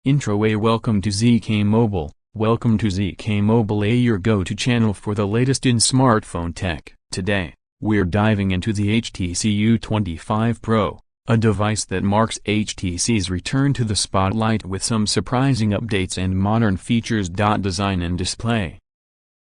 Intro A. Welcome to ZK Mobile. Welcome to ZK Mobile, your go-to channel for the latest in smartphone tech. Today, we're diving into the HTC U25 Pro, a device that marks HTC's return to the spotlight with some surprising updates and modern features. Design and display.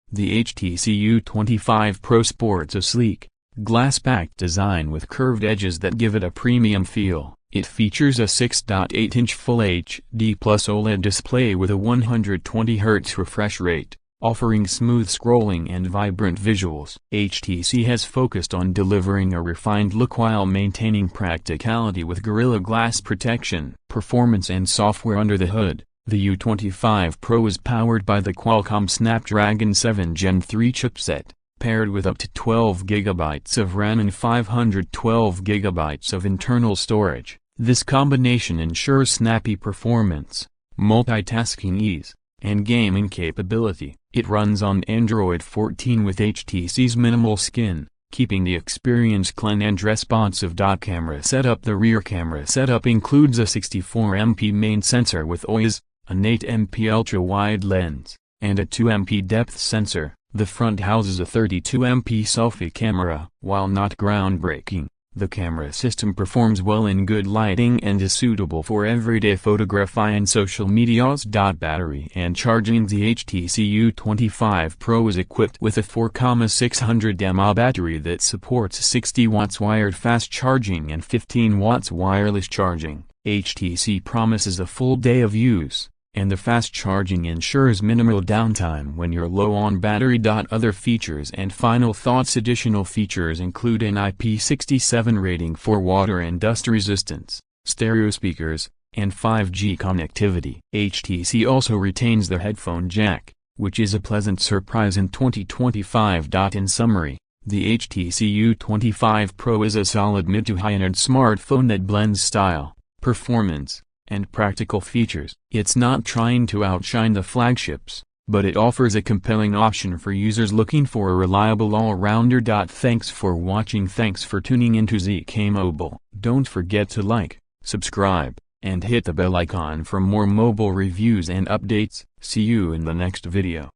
The HTC U25 Pro sports a sleek, glass-backed design with curved edges that give it a premium feel. It features a 6.8-inch Full HD Plus OLED display with a 120Hz refresh rate, offering smooth scrolling and vibrant visuals. HTC has focused on delivering a refined look while maintaining practicality with Gorilla Glass protection, performance and software under the hood. The U25 Pro is powered by the Qualcomm Snapdragon 7 Gen 3 chipset, paired with up to 12 GB of RAM and 512 GB of internal storage. This combination ensures snappy performance, multitasking ease, and gaming capability. It runs on Android 14 with HTC's minimal skin, keeping the experience clean and responsive. Camera setup. The rear camera setup includes a 64MP main sensor with OIS, an 8MP ultra-wide lens, and a 2MP depth sensor. The front houses a 32MP selfie camera. While not groundbreaking, the camera system performs well in good lighting and is suitable for everyday photography and social media. Battery and charging. The HTC U25 Pro is equipped with a 4,600 mAh battery that supports 60 watts wired fast charging and 15 watts wireless charging. HTC promises a full day of use, and the fast charging ensures minimal downtime when you're low on battery. Other features and final thoughts. Additional features include an IP67 rating for water and dust resistance, stereo speakers, and 5G connectivity. HTC also retains the headphone jack, which is a pleasant surprise in 2025. In summary, the HTC U25 Pro is a solid mid to high-end smartphone that blends style, performance, and practical features. It's not trying to outshine the flagships, but it offers a compelling option for users looking for a reliable all-rounder. Thanks for watching. Thanks for tuning into ZK Mobile. Don't forget to like, subscribe, and hit the bell icon for more mobile reviews and updates. See you in the next video.